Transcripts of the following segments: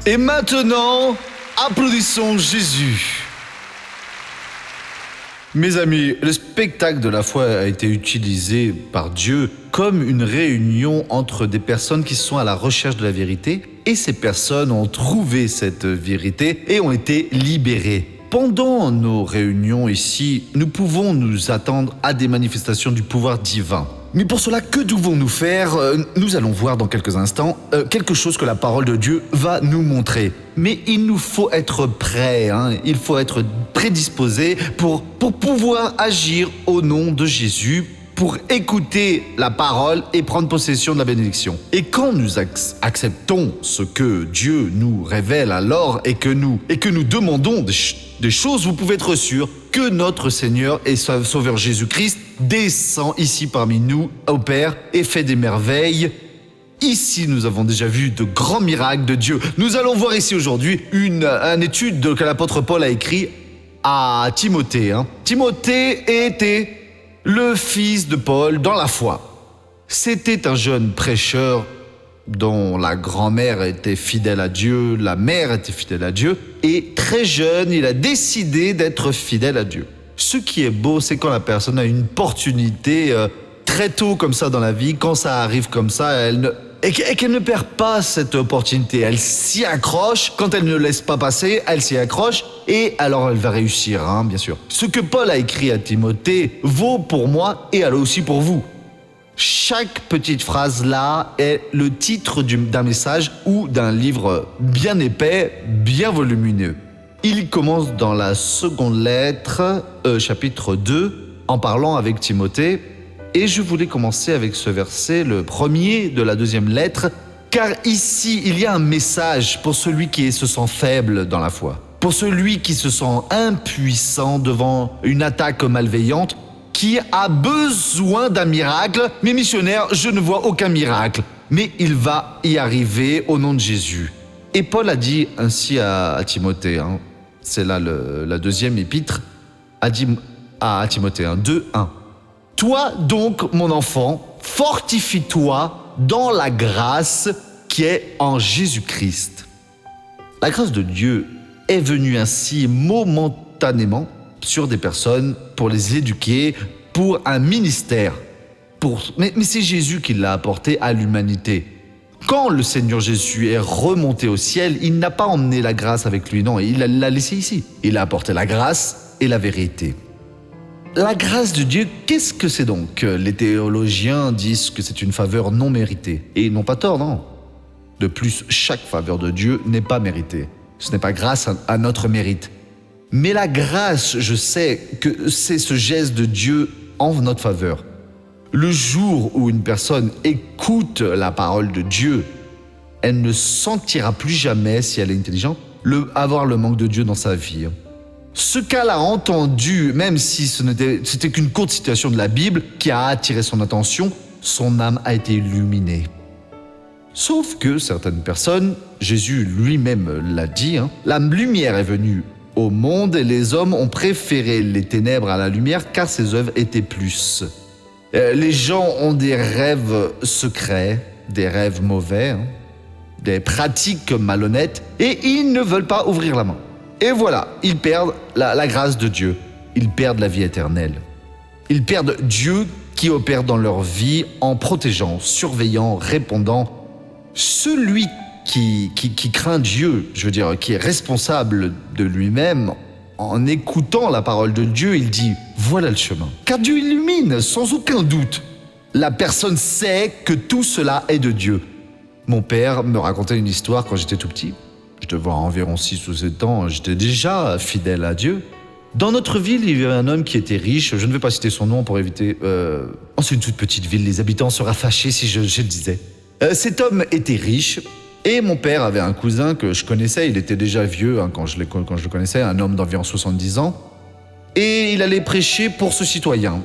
Et maintenant, applaudissons Jésus. Mes amis, le spectacle de la foi a été utilisé par Dieu comme une réunion entre des personnes qui sont à la recherche de la vérité, et ces personnes ont trouvé cette vérité et ont été libérées. Pendant nos réunions ici, nous pouvons nous attendre à des manifestations du pouvoir divin. Mais pour cela, que devons-nous faire? Nous allons voir dans quelques instants quelque chose que la parole de Dieu va nous montrer. Mais il nous faut être prêts, il faut être prédisposés pour pouvoir agir au nom de Jésus, pour écouter la parole et prendre possession de la bénédiction. Et quand nous acceptons ce que Dieu nous révèle alors et que nous demandons des choses, vous pouvez être sûr que notre Seigneur et Sauveur Jésus-Christ descend ici parmi nous, opère et fait des merveilles. Ici, nous avons déjà vu de grands miracles de Dieu. Nous allons voir ici aujourd'hui une étude que l'apôtre Paul a écrite à Timothée. Timothée était le fils de Paul dans la foi. C'était un jeune prêcheur dont la grand-mère était fidèle à Dieu, la mère était fidèle à Dieu, et très jeune, il a décidé d'être fidèle à Dieu. Ce qui est beau, c'est quand la personne a une opportunité très tôt comme ça dans la vie, quand ça arrive comme ça, et qu'elle ne perd pas cette opportunité. Elle s'y accroche, quand elle ne laisse pas passer, elle s'y accroche, et alors elle va réussir, bien sûr. Ce que Paul a écrit à Timothée vaut pour moi et alors aussi pour vous. Chaque petite phrase là est le titre d'un message ou d'un livre bien épais, bien volumineux. Il commence dans la seconde lettre, chapitre 2, en parlant avec Timothée. Et je voulais commencer avec ce verset, le premier de la deuxième lettre, car ici, il y a un message pour celui qui se sent faible dans la foi, pour celui qui se sent impuissant devant une attaque malveillante, qui a besoin d'un miracle. Mais missionnaire, je ne vois aucun miracle, mais il va y arriver au nom de Jésus. Et Paul a dit ainsi à Timothée, c'est là la deuxième épître, a dit à Timothée 2:1. Toi donc, mon enfant, fortifie-toi dans la grâce qui est en Jésus-Christ. La grâce de Dieu est venue ainsi momentanément sur des personnes pour les éduquer, pour un ministère. Mais c'est Jésus qui l'a apporté à l'humanité. Quand le Seigneur Jésus est remonté au ciel, il n'a pas emmené la grâce avec lui, non, il l'a laissé ici. Il a apporté la grâce et la vérité. La grâce de Dieu, qu'est-ce que c'est donc? Les théologiens disent que c'est une faveur non méritée. Et ils n'ont pas tort, non? De plus, chaque faveur de Dieu n'est pas méritée. Ce n'est pas grâce à notre mérite. Mais la grâce, je sais que c'est ce geste de Dieu en notre faveur. Le jour où une personne écoute la parole de Dieu, elle ne sentira plus jamais, si elle est intelligente, avoir le manque de Dieu dans sa vie. Ce qu'elle a entendu, même si c'était qu'une courte citation de la Bible qui a attiré son attention, son âme a été illuminée. Sauf que certaines personnes, Jésus lui-même l'a dit, la lumière est venue au monde et les hommes ont préféré les ténèbres à la lumière car ses œuvres étaient plus. Les gens ont des rêves secrets, des rêves mauvais, des pratiques malhonnêtes et ils ne veulent pas ouvrir la main. Et voilà, ils perdent la grâce de Dieu, ils perdent la vie éternelle. Ils perdent Dieu qui opère dans leur vie en protégeant, surveillant, répondant. Celui qui craint Dieu, je veux dire, qui est responsable de lui-même, en écoutant la parole de Dieu, il dit « Voilà le chemin ». Car Dieu illumine, sans aucun doute. La personne sait que tout cela est de Dieu. Mon père me racontait une histoire quand j'étais tout petit. Je devais avoir environ 6 ou 7 ans, j'étais déjà fidèle à Dieu. Dans notre ville, il y avait un homme qui était riche, je ne vais pas citer son nom pour éviter... c'est une toute petite ville, les habitants seraient fâchés si je le disais. Cet homme était riche, et mon père avait un cousin que je connaissais, il était déjà vieux quand je le connaissais, un homme d'environ 70 ans, et il allait prêcher pour ce citoyen.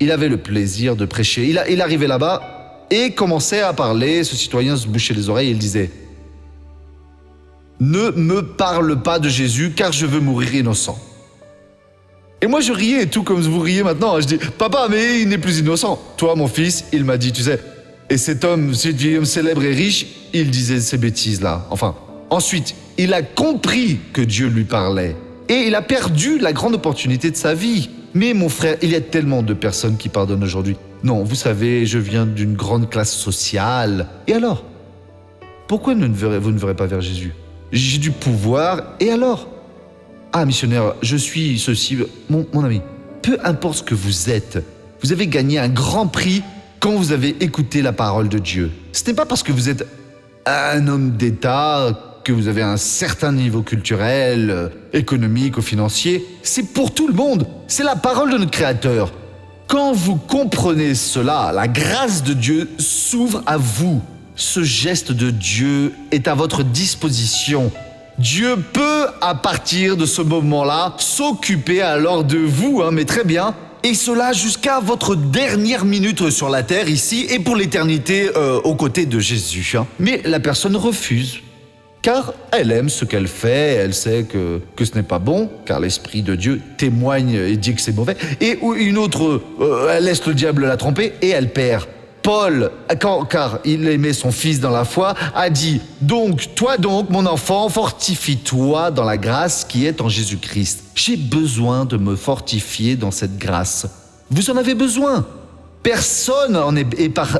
Il avait le plaisir de prêcher. Il arrivait là-bas et commençait à parler, ce citoyen se bouchait les oreilles et il disait « Ne me parle pas de Jésus car je veux mourir innocent. » Et moi je riais, tout comme vous riez maintenant. Je dis « Papa, mais il n'est plus innocent. » Toi, mon fils, il m'a dit, tu sais, et cet homme célèbre et riche, il disait ces bêtises-là. Enfin, Ensuite, il a compris que Dieu lui parlait. Et il a perdu la grande opportunité de sa vie. Mais mon frère, il y a tellement de personnes qui pardonnent aujourd'hui. Non, vous savez, je viens d'une grande classe sociale. Et alors? Pourquoi vous ne verrez pas vers Jésus? J'ai du pouvoir, et alors? Ah, missionnaire, je suis ceci. Mon ami, peu importe ce que vous êtes, vous avez gagné un grand prix quand vous avez écouté la parole de Dieu. Ce n'est pas parce que vous êtes un homme d'État, que vous avez un certain niveau culturel, économique ou financier. C'est pour tout le monde. C'est la parole de notre Créateur. Quand vous comprenez cela, la grâce de Dieu s'ouvre à vous. Ce geste de Dieu est à votre disposition. Dieu peut, à partir de ce moment-là, s'occuper alors de vous, mais très bien. Et cela jusqu'à votre dernière minute sur la terre ici et pour l'éternité aux côtés de Jésus. Mais la personne refuse. Car elle aime ce qu'elle fait, elle sait que ce n'est pas bon, car l'Esprit de Dieu témoigne et dit que c'est mauvais. Et une autre, elle laisse le diable la tromper et elle perd. Paul, car il aimait son fils dans la foi, a dit « Donc, toi donc, mon enfant, fortifie-toi dans la grâce qui est en Jésus-Christ. J'ai besoin de me fortifier dans cette grâce. » Vous en avez besoin. Personne n'en est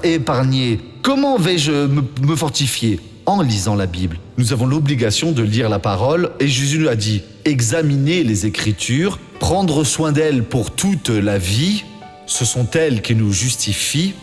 épargné. Comment vais-je me fortifier? En lisant la Bible. Nous avons l'obligation de lire la parole et Jésus nous a dit « Examiner les Écritures, prendre soin d'elles pour toute la vie, ce sont elles qui nous justifient. »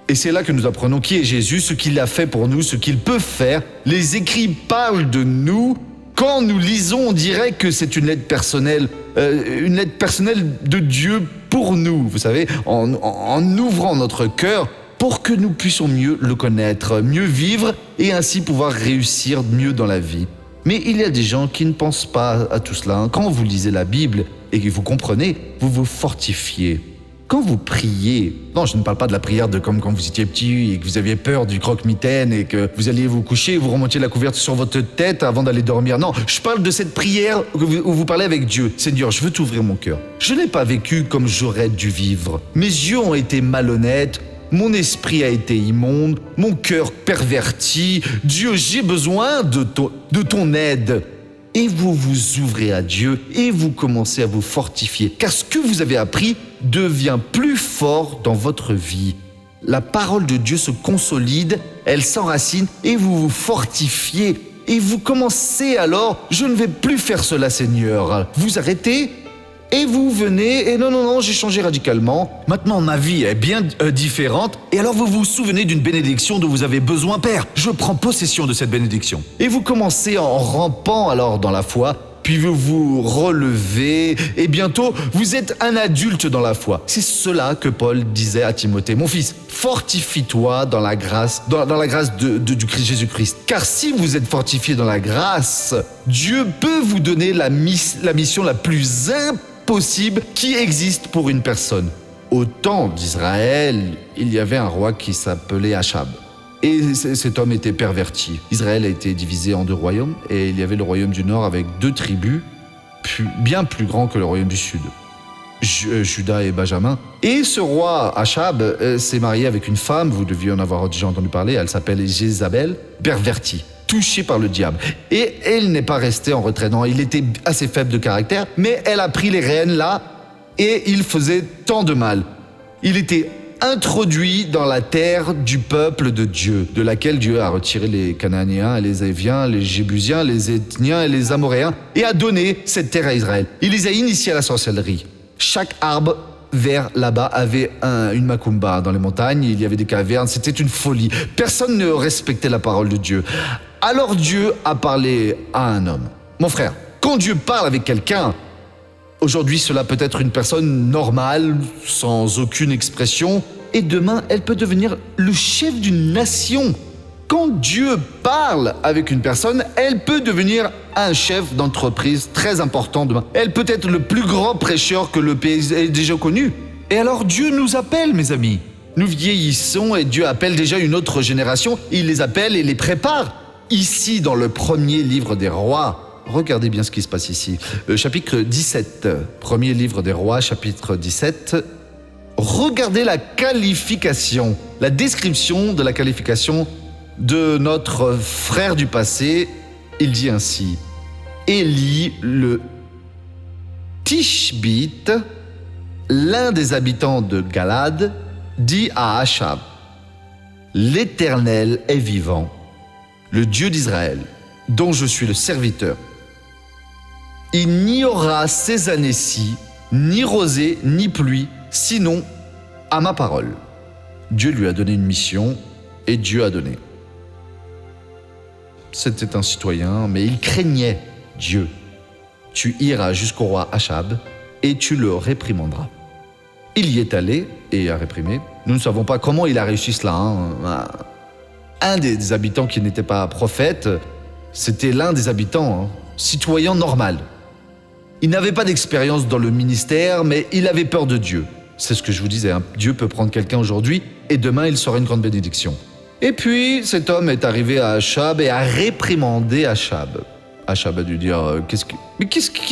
Et c'est là que nous apprenons qui est Jésus, ce qu'il a fait pour nous, ce qu'il peut faire. Les écrits parlent de nous. Quand nous lisons, on dirait que c'est une lettre personnelle de Dieu pour nous, vous savez, en ouvrant notre cœur pour que nous puissions mieux le connaître, mieux vivre et ainsi pouvoir réussir mieux dans la vie. Mais il y a des gens qui ne pensent pas à tout cela. Quand vous lisez la Bible et que vous comprenez, vous vous fortifiez. Quand vous priez, non, je ne parle pas de la prière de comme quand vous étiez petit et que vous aviez peur du croque-mitaine et que vous alliez vous coucher et vous remontiez la couverture sur votre tête avant d'aller dormir. Non, je parle de cette prière où vous parlez avec Dieu. Seigneur, je veux t'ouvrir mon cœur. Je n'ai pas vécu comme j'aurais dû vivre. Mes yeux ont été malhonnêtes. Mon esprit a été immonde, mon cœur perverti. Dieu, j'ai besoin de ton aide. Et vous vous ouvrez à Dieu et vous commencez à vous fortifier. Car ce que vous avez appris devient plus fort dans votre vie. La parole de Dieu se consolide, elle s'enracine et vous vous fortifiez. Et vous commencez alors, je ne vais plus faire cela, Seigneur. Vous arrêtez et vous venez, et non, j'ai changé radicalement. Maintenant, ma vie est bien différente. Et alors, vous vous souvenez d'une bénédiction dont vous avez besoin, Père. Je prends possession de cette bénédiction. Et vous commencez en rampant alors dans la foi, puis vous vous relevez, et bientôt, vous êtes un adulte dans la foi. C'est cela que Paul disait à Timothée. Mon fils, fortifie-toi dans la grâce, dans la grâce du Christ Jésus-Christ. Car si vous êtes fortifié dans la grâce, Dieu peut vous donner la mission la plus impossible qui existe pour une personne. Au temps d'Israël, il y avait un roi qui s'appelait Achab. Et cet homme était perverti. Israël a été divisé en deux royaumes et il y avait le royaume du Nord avec deux tribus, bien plus grands que le royaume du Sud, Juda et Benjamin. Et ce roi Achab s'est marié avec une femme, vous deviez en avoir déjà entendu parler, elle s'appelle Jézabel, pervertie, touchée par le diable. Et elle n'est pas restée en retrait. Non, il était assez faible de caractère, mais elle a pris les rênes là et il faisait tant de mal. Il était introduit dans la terre du peuple de Dieu, de laquelle Dieu a retiré les Cananéens, les Éviens, les Jébusiens, les Ethniens et les Amoréens, et a donné cette terre à Israël. Il les a initiés à la sorcellerie. Chaque arbre vert là-bas avait une macumba dans les montagnes, il y avait des cavernes, c'était une folie. Personne ne respectait la parole de Dieu. Alors Dieu a parlé à un homme. Mon frère, quand Dieu parle avec quelqu'un, aujourd'hui, cela peut être une personne normale, sans aucune expression, et demain, elle peut devenir le chef d'une nation. Quand Dieu parle avec une personne, elle peut devenir un chef d'entreprise très important demain. Elle peut être le plus grand prêcheur que le pays ait déjà connu. Et alors Dieu nous appelle, mes amis. Nous vieillissons et Dieu appelle déjà une autre génération. Il les appelle et les prépare. Ici, dans le premier livre des rois, regardez bien ce qui se passe ici. Chapitre 17, premier livre des rois, chapitre 17. Regardez la qualification, la description de la qualification de notre frère du passé, Il dit ainsi, Élie le Tishbite, l'un des habitants de Galad, dit à Achab, l'Éternel est vivant, le Dieu d'Israël, dont je suis le serviteur. Il n'y aura ces années-ci ni rosée ni pluie, sinon à ma parole. Dieu lui a donné une mission et Dieu a donné. C'était un citoyen, mais il craignait Dieu. Tu iras jusqu'au roi Achab et tu le réprimanderas. Il y est allé et a réprimé. Nous ne savons pas comment il a réussi cela. Un des habitants qui n'était pas prophète, c'était l'un des habitants, citoyen normal. Il n'avait pas d'expérience dans le ministère, mais il avait peur de Dieu. C'est ce que je vous disais, Dieu peut prendre quelqu'un aujourd'hui et demain il sera une grande bénédiction. Et puis cet homme est arrivé à Achab et a réprimandé Achab. Achab a dû dire, qui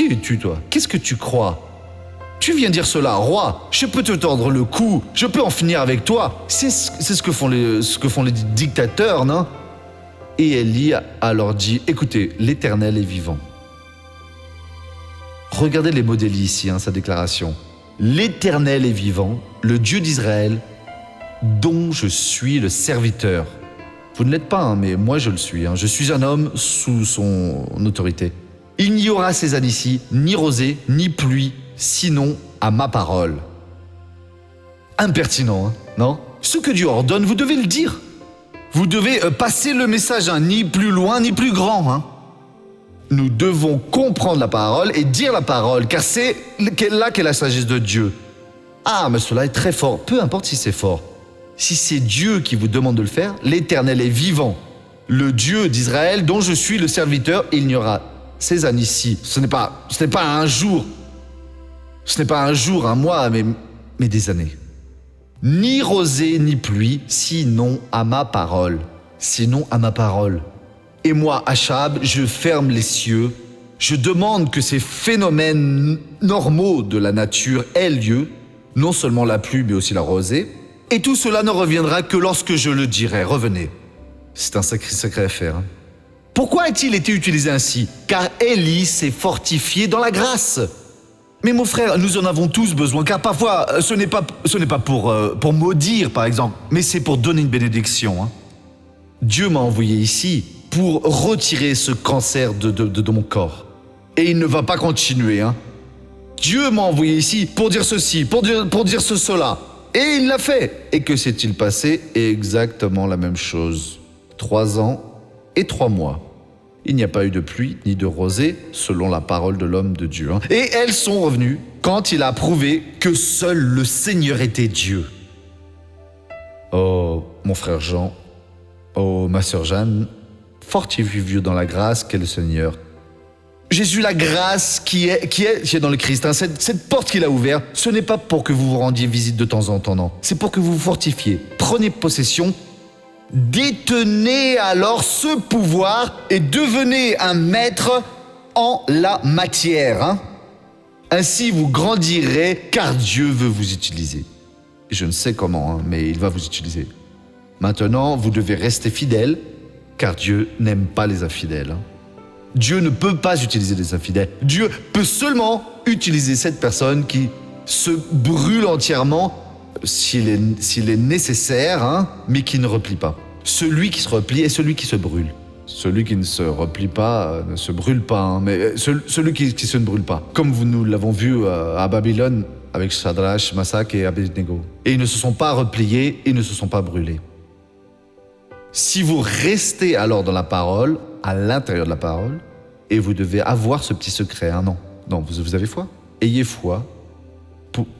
es-tu toi? Qu'est-ce que tu crois? Tu viens dire cela, roi, je peux te tordre le cou, je peux en finir avec toi. C'est ce que font les dictateurs, non? Et Élie a leur dit, écoutez, l'Éternel est vivant. Regardez les mots d'Élie ici, sa déclaration. L'Éternel est vivant, le Dieu d'Israël, dont je suis le serviteur. Vous ne l'êtes pas, mais moi je le suis. Je suis un homme sous son autorité. Il n'y aura ces années-ci ni rosée, ni pluie, sinon à ma parole. Impertinent, non? Ce que Dieu ordonne, vous devez le dire. Vous devez passer le message, ni plus loin, ni plus grand. Nous devons comprendre la parole et dire la parole, car c'est là qu'est la sagesse de Dieu. Ah, mais cela est très fort, peu importe si c'est fort. Si c'est Dieu qui vous demande de le faire, l'Éternel est vivant. Le Dieu d'Israël dont je suis le serviteur, il n'y aura ces années-ci. Ce n'est pas un jour. Ce n'est pas un jour, un mois, mais des années. Ni rosée ni pluie, sinon à ma parole. Sinon à ma parole. Et moi, Achab, je ferme les cieux. Je demande que ces phénomènes normaux de la nature aient lieu, non seulement la pluie, mais aussi la rosée. Et tout cela ne reviendra que lorsque je le dirai. Revenez. C'est un sacré affaire. Pourquoi a-t-il été utilisé ainsi? Car Élie s'est fortifié dans la grâce. Mais mon frère, nous en avons tous besoin, car parfois, ce n'est pas pour maudire, par exemple, mais c'est pour donner une bénédiction. Dieu m'a envoyé ici pour retirer ce cancer de mon corps. Et il ne va pas continuer. Dieu m'a envoyé ici pour dire ceci, pour dire cela. Et il l'a fait. Et que s'est-il passé? Exactement la même chose. 3 ans et 3 mois. Il n'y a pas eu de pluie ni de rosée, selon la parole de l'homme de Dieu. Et elles sont revenues quand il a prouvé que seul le Seigneur était Dieu. Oh, mon frère Jean, oh, ma sœur Jeanne, fortifiez-vous dans la grâce qu'est le Seigneur. Jésus, la grâce qui est dans le Christ, cette porte qu'il a ouverte, ce n'est pas pour que vous vous rendiez visite de temps en temps, non. C'est pour que vous vous fortifiez. Prenez possession, détenez alors ce pouvoir et devenez un maître en la matière. Ainsi vous grandirez, car Dieu veut vous utiliser. Je ne sais comment, mais il va vous utiliser. Maintenant, vous devez rester fidèle, car Dieu n'aime pas les infidèles. Dieu ne peut pas utiliser les infidèles. Dieu peut seulement utiliser cette personne qui se brûle entièrement s'il est nécessaire, mais qui ne replie pas. Celui qui se replie est celui qui se brûle. Celui qui ne se replie pas ne se brûle pas, mais celui qui se ne brûle pas. Comme nous l'avons vu à Babylone avec Shadrach, Meshach et Abednego. Et ils ne se sont pas repliés, ils ne se sont pas brûlés. Si vous restez alors dans la parole, à l'intérieur de la parole, et vous devez avoir ce petit secret, non, vous avez foi. Ayez foi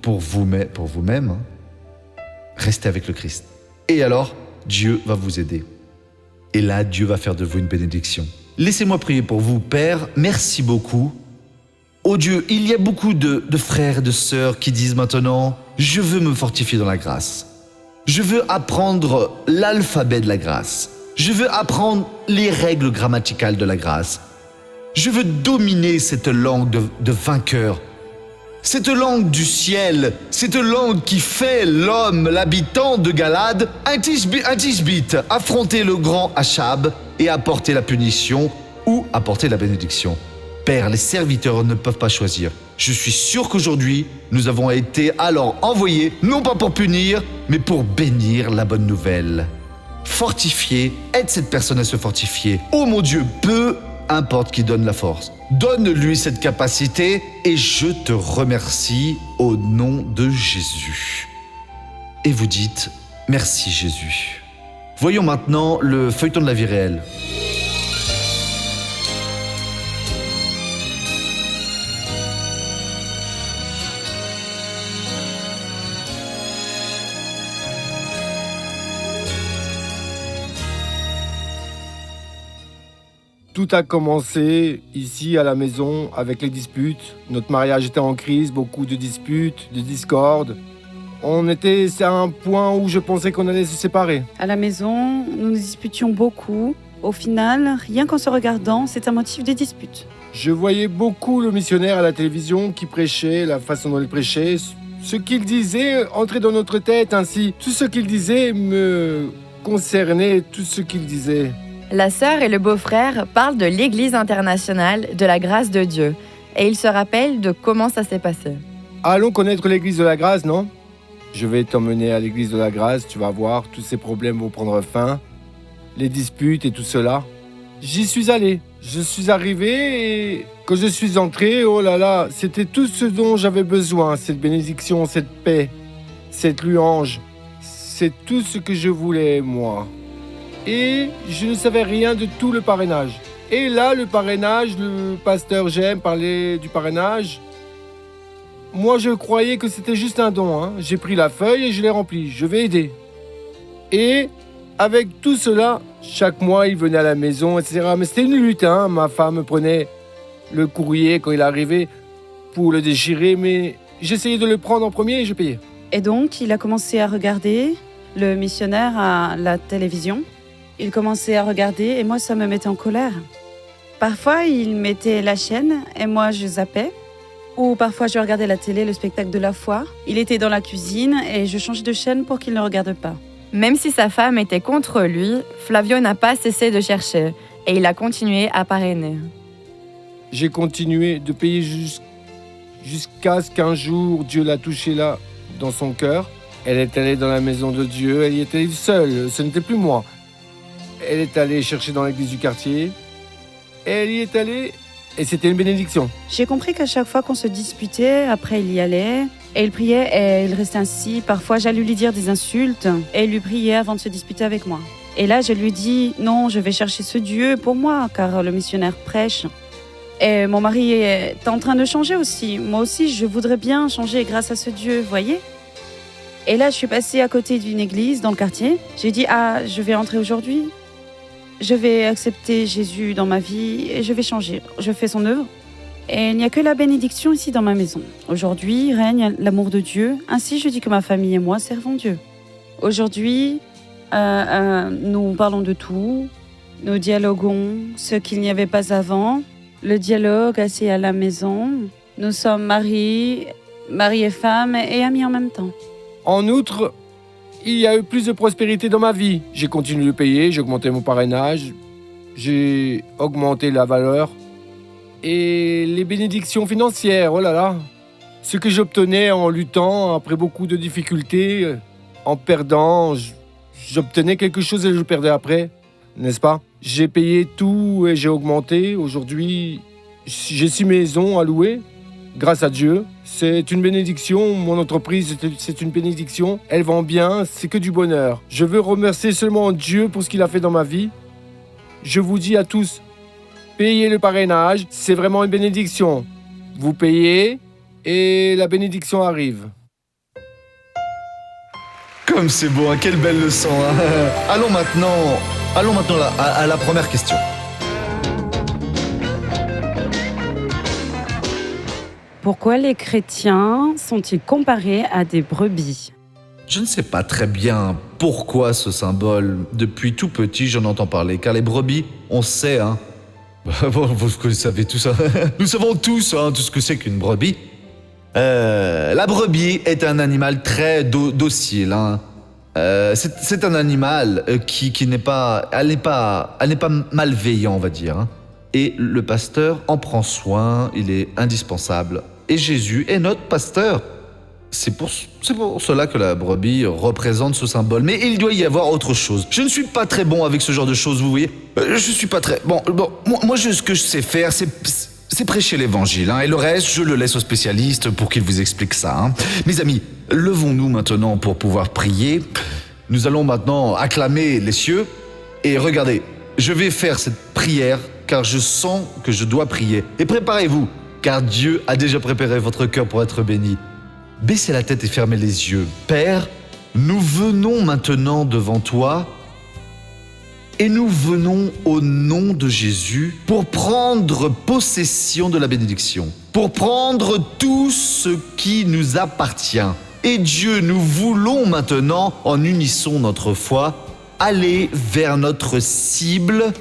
pour vous-même, restez avec le Christ. Et alors, Dieu va vous aider. Et là, Dieu va faire de vous une bénédiction. Laissez-moi prier pour vous, Père, merci beaucoup. Oh Dieu, il y a beaucoup de frères et de sœurs qui disent maintenant, je veux me fortifier dans la grâce. Je veux apprendre l'alphabet de la grâce. Je veux apprendre les règles grammaticales de la grâce. Je veux dominer cette langue de vainqueur. Cette langue du ciel, cette langue qui fait l'homme, l'habitant de Galad, un Tishbite, affronter le grand Achab et apporter la punition ou apporter la bénédiction. Père, les serviteurs ne peuvent pas choisir. Je suis sûr qu'aujourd'hui, nous avons été alors envoyés, non pas pour punir, mais pour bénir la bonne nouvelle. Fortifier, aide cette personne à se fortifier. Oh mon Dieu, peu importe qui donne la force. Donne-lui cette capacité et je te remercie au nom de Jésus. Et vous dites, merci Jésus. Voyons maintenant le feuilleton de la vie réelle. Tout a commencé ici à la maison avec les disputes. Notre mariage était en crise, beaucoup de disputes, de discordes. On était à un point où je pensais qu'on allait se séparer. À la maison, nous nous disputions beaucoup. Au final, rien qu'en se regardant, c'est un motif de dispute. Je voyais beaucoup le missionnaire à la télévision qui prêchait, la façon dont il prêchait. Ce qu'il disait entrait dans notre tête ainsi. Tout ce qu'il disait me concernait, tout ce qu'il disait. La sœur et le beau-frère parlent de l'Église internationale de la grâce de Dieu et ils se rappellent de comment ça s'est passé. Allons connaître l'Église de la grâce, non ? Je vais t'emmener à l'Église de la grâce, tu vas voir, tous ces problèmes vont prendre fin, les disputes et tout cela. J'y suis allé, je suis arrivé et quand je suis entré, oh là là, c'était tout ce dont j'avais besoin, cette bénédiction, cette paix, cette louange. C'est tout ce que je voulais, moi. Et je ne savais rien de tout le parrainage. Et là, le parrainage, le pasteur J'aime parler du parrainage. Moi, je croyais que c'était juste un don. J'ai pris la feuille et je l'ai remplie. Je vais aider. Et avec tout cela, chaque mois, il venait à la maison, etc. Mais c'était une lutte. Ma femme prenait le courrier quand il arrivait pour le déchirer. Mais j'essayais de le prendre en premier et je payais. Et donc, il a commencé à regarder le missionnaire à la télévision. Il commençait à regarder et moi, ça me mettait en colère. Parfois, il mettait la chaîne et moi, je zappais. Ou parfois, je regardais la télé, le spectacle de la foire. Il était dans la cuisine et je changeais de chaîne pour qu'il ne regarde pas. Même si sa femme était contre lui, Flavio n'a pas cessé de chercher et il a continué à parrainer. J'ai continué de payer jusqu'à ce qu'un jour, Dieu l'a touchée là, dans son cœur. Elle est allée dans la maison de Dieu, elle y était seule, ce n'était plus moi. Elle est allée chercher dans l'église du quartier. Elle y est allée et c'était une bénédiction. J'ai compris qu'à chaque fois qu'on se disputait, après il y allait et il priait et il restait ainsi. Parfois j'allais lui dire des insultes et il lui priait avant de se disputer avec moi. Et là je lui dis non, je vais chercher ce Dieu pour moi car le missionnaire prêche. Et mon mari est en train de changer aussi. Moi aussi je voudrais bien changer grâce à ce Dieu, voyez ? Et là je suis passée à côté d'une église dans le quartier. J'ai dit je vais entrer aujourd'hui. Je vais accepter Jésus dans ma vie et je vais changer. Je fais son œuvre. Et il n'y a que la bénédiction ici dans ma maison. Aujourd'hui règne l'amour de Dieu. Ainsi, je dis que ma famille et moi servons Dieu. Aujourd'hui, nous parlons de tout. Nous dialoguons ce qu'il n'y avait pas avant. Le dialogue assis à la maison. Nous sommes mari et femme et amis en même temps. En outre, il y a eu plus de prospérité dans ma vie. J'ai continué de payer, j'ai augmenté mon parrainage, j'ai augmenté la valeur. Et les bénédictions financières, oh là là. Ce que j'obtenais en luttant, après beaucoup de difficultés, en perdant, j'obtenais quelque chose et je le perdais après, n'est-ce pas ? J'ai payé tout et j'ai augmenté. Aujourd'hui, j'ai 6 maisons à louer. Grâce à Dieu, c'est une bénédiction. Mon entreprise, c'est une bénédiction. Elle vend bien, c'est que du bonheur. Je veux remercier seulement Dieu pour ce qu'il a fait dans ma vie. Je vous dis à tous, payez le parrainage, c'est vraiment une bénédiction. Vous payez et la bénédiction arrive. Comme c'est beau, quelle belle leçon. Allons maintenant à la première question. Pourquoi les chrétiens sont-ils comparés à des brebis ? Je ne sais pas très bien pourquoi ce symbole. Depuis tout petit, j'en entends parler. Car les brebis, on sait, vous savez tout ça. Nous savons tous tout ce que c'est qu'une brebis. La brebis est un animal très docile. C'est un animal qui n'est pas... Elle n'est pas malveillant, on va dire. Et le pasteur en prend soin, il est indispensable. Et Jésus est notre pasteur. C'est pour cela que la brebis représente ce symbole. Mais il doit y avoir autre chose. Je ne suis pas très bon avec ce genre de choses, vous voyez. Je suis pas très... Bon, ce que je sais faire, c'est prêcher l'évangile. Et le reste, je le laisse aux spécialistes pour qu'ils vous expliquent ça. Mes amis, levons-nous maintenant pour pouvoir prier. Nous allons maintenant acclamer les cieux. Et regardez, je vais faire cette prière car je sens que je dois prier. Et préparez-vous, car Dieu a déjà préparé votre cœur pour être béni. Baissez la tête et fermez les yeux. Père, nous venons maintenant devant toi et nous venons au nom de Jésus pour prendre possession de la bénédiction, pour prendre tout ce qui nous appartient. Et Dieu, nous voulons maintenant, en unissant notre foi, aller vers notre cible,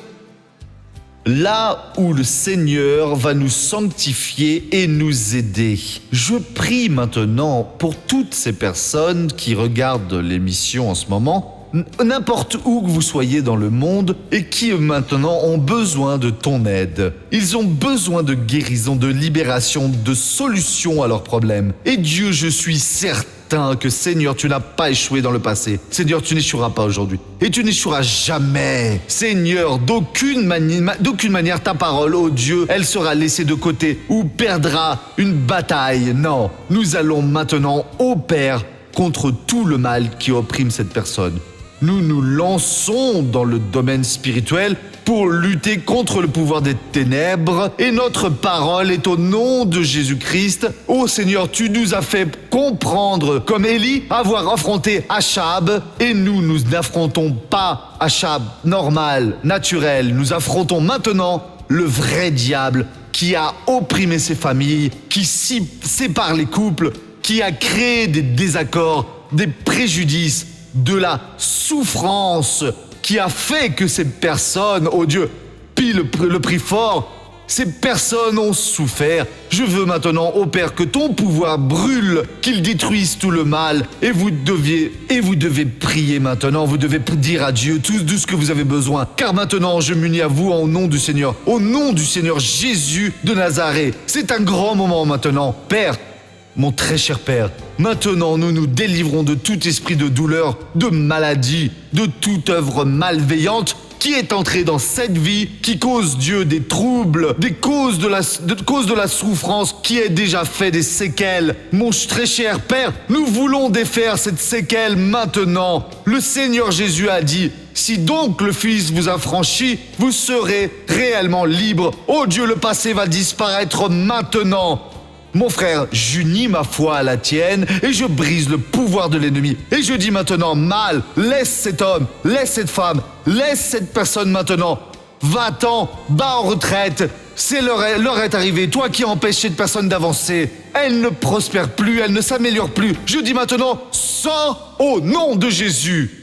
là où le Seigneur va nous sanctifier et nous aider. Je prie maintenant pour toutes ces personnes qui regardent l'émission en ce moment, n'importe où que vous soyez dans le monde et qui maintenant ont besoin de ton aide. Ils ont besoin de guérison, de libération, de solution à leurs problèmes. Et Dieu, je suis certain que Seigneur, tu n'as pas échoué dans le passé. Seigneur, tu n'échoueras pas aujourd'hui. Et tu n'échoueras jamais. Seigneur, d'aucune manière ta parole, oh Dieu, elle sera laissée de côté ou perdra une bataille. Non, nous allons maintenant, ô Père, contre tout le mal qui opprime cette personne. Nous nous lançons dans le domaine spirituel pour lutter contre le pouvoir des ténèbres et notre parole est au nom de Jésus-Christ. Ô Seigneur, tu nous as fait comprendre, comme Élie, avoir affronté Achab et nous n'affrontons pas Achab normal, naturel. Nous affrontons maintenant le vrai diable qui a opprimé ses familles, qui sépare les couples, qui a créé des désaccords, des préjudices, de la souffrance qui a fait que ces personnes, oh Dieu, pille le prix fort, ces personnes ont souffert. Je veux maintenant, ô Père, que ton pouvoir brûle, qu'il détruise tout le mal. Et vous devez prier maintenant, vous devez dire à Dieu tout ce que vous avez besoin. Car maintenant, je m'unis à vous au nom du Seigneur Jésus de Nazareth. C'est un grand moment maintenant. Père, mon très cher Père, maintenant nous nous délivrons de tout esprit de douleur, de maladie, de toute œuvre malveillante qui est entrée dans cette vie, qui cause Dieu des troubles, des causes de la souffrance, qui a déjà fait des séquelles. Mon très cher Père, nous voulons défaire cette séquelle maintenant. Le Seigneur Jésus a dit, si donc le Fils vous a franchi, vous serez réellement libre. Oh Dieu, le passé va disparaître maintenant. Mon frère, j'unis ma foi à la tienne et je brise le pouvoir de l'ennemi. Et je dis maintenant, mal, laisse cet homme, laisse cette femme, laisse cette personne maintenant. Va-t'en, bas en retraite. L'heure est arrivée. Toi qui empêches cette personne d'avancer, elle ne prospère plus, elle ne s'améliore plus. Je dis maintenant, sors au nom de Jésus.